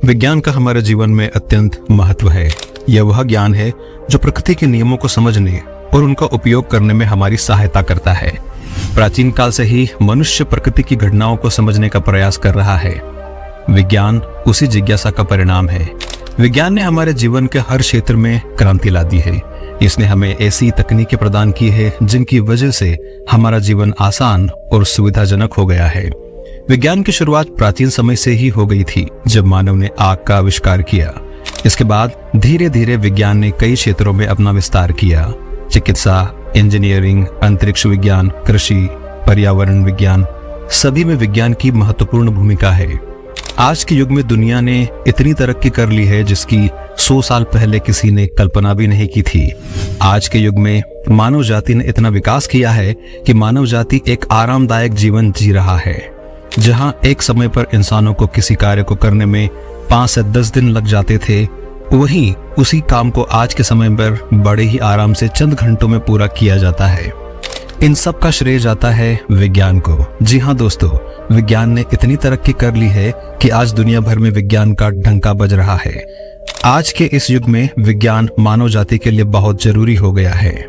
विज्ञान का हमारे जीवन में अत्यंत महत्व है। यह वह ज्ञान है जो प्रकृति के नियमों को समझने और उनका उपयोग करने में हमारी सहायता करता है। प्राचीन काल से ही मनुष्य प्रकृति की घटनाओं को समझने का प्रयास कर रहा है। विज्ञान उसी जिज्ञासा का परिणाम है। विज्ञान ने हमारे जीवन के हर क्षेत्र में क्रांति ला दी है। इसने हमें ऐसी तकनीकें प्रदान की है जिनकी वजह से हमारा जीवन आसान और सुविधाजनक हो गया है। विज्ञान की शुरुआत प्राचीन समय से ही हो गई थी, जब मानव ने आग का आविष्कार किया। इसके बाद धीरे धीरे विज्ञान ने कई क्षेत्रों में अपना विस्तार किया। चिकित्सा, इंजीनियरिंग, अंतरिक्ष विज्ञान, कृषि, पर्यावरण विज्ञान, सभी में विज्ञान की महत्वपूर्ण भूमिका है। आज के युग में दुनिया ने इतनी तरक्की कर ली है जिसकी 100 साल पहले किसी ने कल्पना भी नहीं की थी। आज के युग में मानव जाति ने इतना विकास किया है कि मानव जाति एक आरामदायक जीवन जी रहा है। जहां एक समय पर इंसानों को किसी कार्य को करने में 5 से 10 दिन लग जाते थे, वहीं उसी काम को आज के समय पर बड़े ही आराम से चंद घंटों में पूरा किया जाता है। इन सब का श्रेय जाता है विज्ञान को। जी हाँ दोस्तों, विज्ञान ने इतनी तरक्की कर ली है कि आज दुनिया भर में विज्ञान का डंका बज रहा है। आज के इस युग में विज्ञान मानव जाति के लिए बहुत जरूरी हो गया है।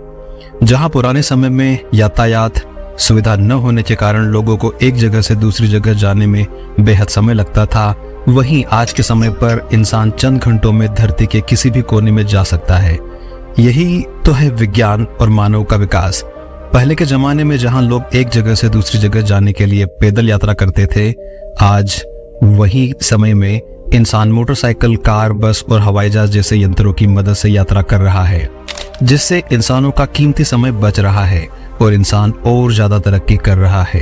जहां पुराने समय में यातायात सुविधा न होने के कारण लोगों को एक जगह से दूसरी जगह जाने में बेहद समय लगता था, वहीं आज के समय पर इंसान चंद घंटों में धरती के किसी भी कोने में जा सकता है। यही तो है विज्ञान और मानव का विकास। पहले के जमाने में जहां लोग एक जगह से दूसरी जगह जाने के लिए पैदल यात्रा करते थे, आज वही समय में इंसान मोटरसाइकिल, कार, बस और हवाई जहाज जैसे यंत्रों की मदद से यात्रा कर रहा है, जिससे इंसानों का कीमती समय बच रहा है और इंसान और ज्यादा तरक्की कर रहा है।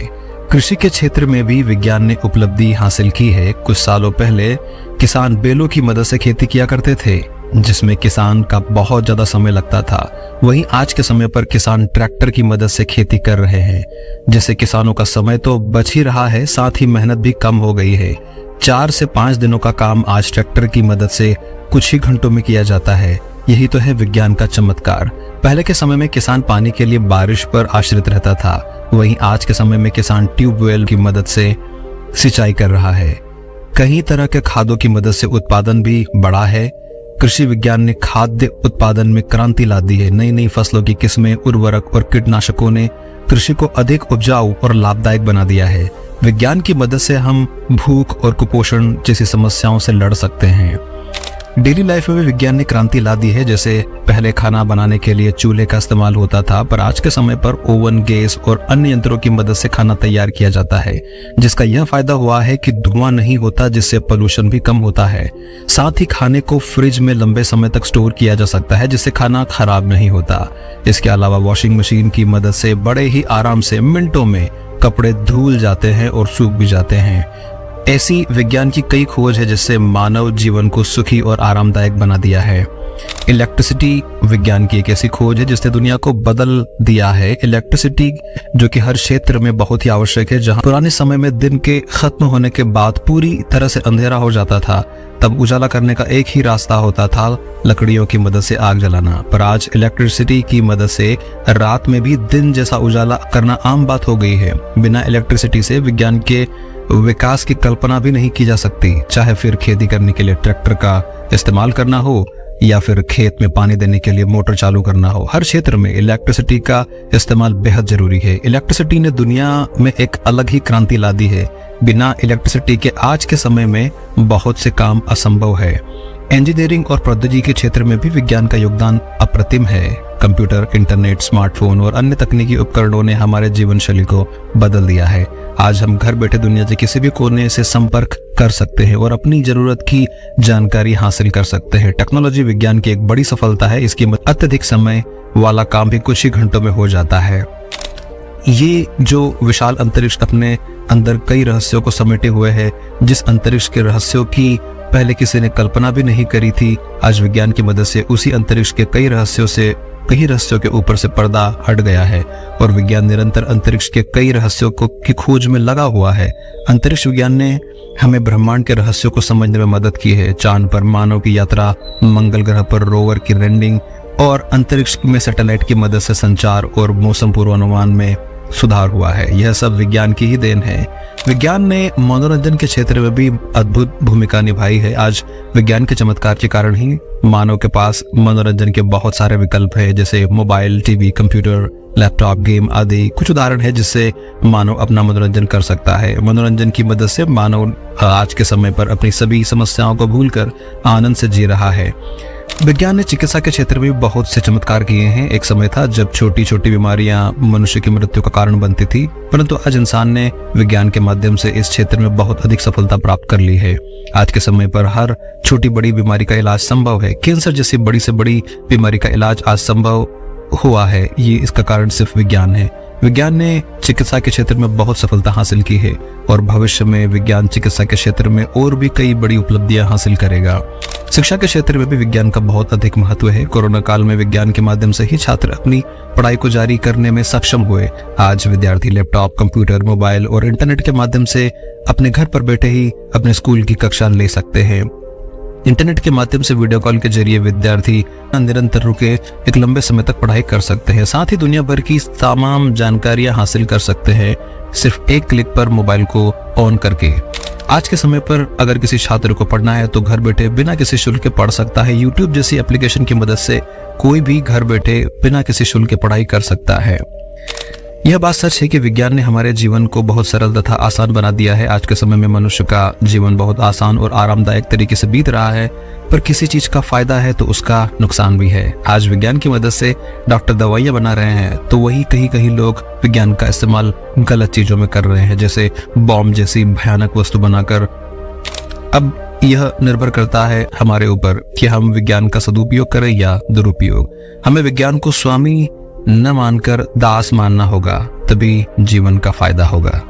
कृषि के क्षेत्र में भी विज्ञान ने उपलब्धि हासिल की है। कुछ सालों पहले किसान बैलों की मदद से खेती किया करते थे, जिसमें किसान का बहुत ज्यादा समय लगता था। वहीं आज के समय पर किसान ट्रैक्टर की मदद से खेती कर रहे हैं, जिससे किसानों का समय तो बच ही रहा है, साथ ही मेहनत भी कम हो गई है। 4 से 5 दिनों का काम आज ट्रैक्टर की मदद से कुछ ही घंटों में किया जाता है। यही तो है विज्ञान का चमत्कार। पहले के समय में किसान पानी के लिए बारिश पर आश्रित रहता था, वहीं आज के समय में किसान ट्यूबवेल की मदद से सिंचाई कर रहा है। कई तरह के खादों की मदद से उत्पादन भी बढ़ा है। कृषि विज्ञान ने खाद्य उत्पादन में क्रांति ला दी है। नई नई फसलों की किस्में, उर्वरक और कीटनाशकों ने कृषि को अधिक उपजाऊ और लाभदायक बना दिया है। विज्ञान की मदद से हम भूख और कुपोषण जैसी समस्याओं से लड़ सकते हैं। डेली लाइफ में भी विज्ञान ने क्रांति ला दी है। जैसे पहले खाना बनाने के लिए चूल्हे का इस्तेमाल होता था, पर आज के समय पर ओवन, गैस और अन्य यंत्रों की मदद से खाना तैयार किया जाता है, जिसका यह फायदा हुआ है कि धुआं नहीं होता, जिससे पोल्यूशन भी कम होता है। साथ ही खाने को फ्रिज में लंबे समय तक स्टोर किया जा सकता है, जिससे खाना खराब नहीं होता। इसके अलावा वॉशिंग मशीन की मदद से बड़े ही आराम से मिनटों में कपड़े धुल जाते हैं और सूख भी जाते हैं। ऐसी विज्ञान की कई खोज है जिससे मानव जीवन को सुखी और आरामदायक बना दिया है। इलेक्ट्रिसिटी विज्ञान की एक ऐसी खोज है जिसने दुनिया को बदल दिया है। इलेक्ट्रिसिटी जो कि हर क्षेत्र में बहुत ही आवश्यक है। जहां पुराने समय में दिन के खत्म होने के बाद पूरी तरह से अंधेरा हो जाता था, तब उजाला करने का एक ही रास्ता होता था, लकड़ियों की मदद से आग जलाना। पर आज इलेक्ट्रिसिटी की मदद से रात में भी दिन जैसा उजाला करना आम बात हो गई है। बिना इलेक्ट्रिसिटी से विज्ञान के विकास की कल्पना भी नहीं की जा सकती। चाहे फिर खेती करने के लिए ट्रैक्टर का इस्तेमाल करना हो या फिर खेत में पानी देने के लिए मोटर चालू करना हो, हर क्षेत्र में इलेक्ट्रिसिटी का इस्तेमाल बेहद जरूरी है। इलेक्ट्रिसिटी ने दुनिया में एक अलग ही क्रांति ला दी है। बिना इलेक्ट्रिसिटी के आज के समय में बहुत से काम असंभव है। इंजीनियरिंग और प्रौद्योगिकी के क्षेत्र में भी विज्ञान का योगदान अप्रतिम है। कंप्यूटर, इंटरनेट, स्मार्टफोन और अन्य तकनीकी उपकरणों ने हमारे जीवन शैली को बदल दिया है। आज हम घर बैठे दुनिया के किसी भी कोने से संपर्क कर सकते हैं और अपनी जरूरत की जानकारी हासिल कर सकते हैं। टेक्नोलॉजी विज्ञान की एक बड़ी सफलता है। इसकी अत्यधिक समय वाला काम भी कुछ ही घंटों में हो जाता है। ये जो विशाल अंतरिक्ष अपने अंदर कई रहस्यों को समेटे हुए है, जिस अंतरिक्ष के रहस्यों की पहले किसी ने कल्पना भी नहीं करी थी, आज विज्ञान की मदद से उसी अंतरिक्ष के कई रहस्यों के ऊपर से पर्दा हट गया है और विज्ञान निरंतर अंतरिक्ष के कई रहस्यों की खोज में लगा हुआ है। अंतरिक्ष विज्ञान ने हमें ब्रह्मांड के रहस्यों को समझने में मदद की है। चांद पर मानव की यात्रा, मंगल ग्रह पर रोवर की लैंडिंग और अंतरिक्ष में सैटेलाइट की मदद से संचार और मौसम पूर्वानुमान में सुधार हुआ है। यह सब विज्ञान की ही देन है। विज्ञान ने मनोरंजन के क्षेत्र में भी अद्भुत भूमिका निभाई है। आज विज्ञान के चमत्कार के कारण ही मानव के पास मनोरंजन के बहुत सारे विकल्प है, जैसे mobile, TV, computer, laptop, game आदि कुछ उदाहरण है जिससे मानव अपना मनोरंजन कर सकता है। मनोरंजन की मदद से मानव आज के समय पर अपनी सभी समस्याओं को भूलकर आनंद से जी रहा है। विज्ञान ने चिकित्सा के क्षेत्र में बहुत से चमत्कार किए हैं। एक समय था जब छोटी छोटी बीमारियां मनुष्य की मृत्यु का कारण बनती थी, परंतु आज इंसान ने विज्ञान के माध्यम से इस क्षेत्र में बहुत अधिक सफलता प्राप्त कर ली है। आज के समय पर हर छोटी बड़ी बीमारी का इलाज संभव है। कैंसर जैसी बड़ी से बड़ी बीमारी का इलाज आज संभव हुआ है। ये इसका कारण सिर्फ विज्ञान है। विज्ञान ने चिकित्सा के क्षेत्र में बहुत सफलता हासिल की है और भविष्य में विज्ञान चिकित्सा के क्षेत्र में और भी कई बड़ी उपलब्धियां हासिल करेगा। शिक्षा के क्षेत्र में भी विज्ञान का बहुत अधिक महत्व है। कोरोना काल में विज्ञान के माध्यम से ही छात्र अपनी पढ़ाई को जारी करने में सक्षम हुए। आज विद्यार्थी लैपटॉप, कंप्यूटर, मोबाइल और इंटरनेट के माध्यम से अपने घर पर बैठे ही अपने स्कूल की कक्षा ले सकते हैं। इंटरनेट के माध्यम से वीडियो कॉल के जरिए विद्यार्थी निरंतर रुके एक लंबे समय तक पढ़ाई कर सकते हैं। साथ ही दुनिया भर की तमाम जानकारियां हासिल कर सकते हैं सिर्फ एक क्लिक पर मोबाइल को ऑन करके। आज के समय पर अगर किसी छात्र को पढ़ना है तो घर बैठे बिना किसी शुल्क के पढ़ सकता है। यूट्यूब जैसी एप्लीकेशन की मदद से कोई भी घर बैठे बिना किसी शुल्क के पढ़ाई कर सकता है। यह बात सच है कि विज्ञान ने हमारे जीवन को बहुत सरल तथा आसान बना दिया है। आज के समय में मनुष्य का जीवन बहुत आसान और आरामदायक तरीके से बीत रहा है, पर किसी चीज का फायदा है तो उसका नुकसान भी है। आज विज्ञान की मदद से डॉक्टर दवाइयां बना रहे हैं, तो वही कहीं कहीं लोग विज्ञान का इस्तेमाल गलत चीजों में कर रहे हैं, जैसे बॉम्ब जैसी भयानक वस्तु बनाकर। अब यह निर्भर करता है हमारे ऊपर कि हम विज्ञान का सदुपयोग करें या दुरुपयोग। हमें विज्ञान को स्वामी न मानकर दास मानना होगा, तभी जीवन का फायदा होगा।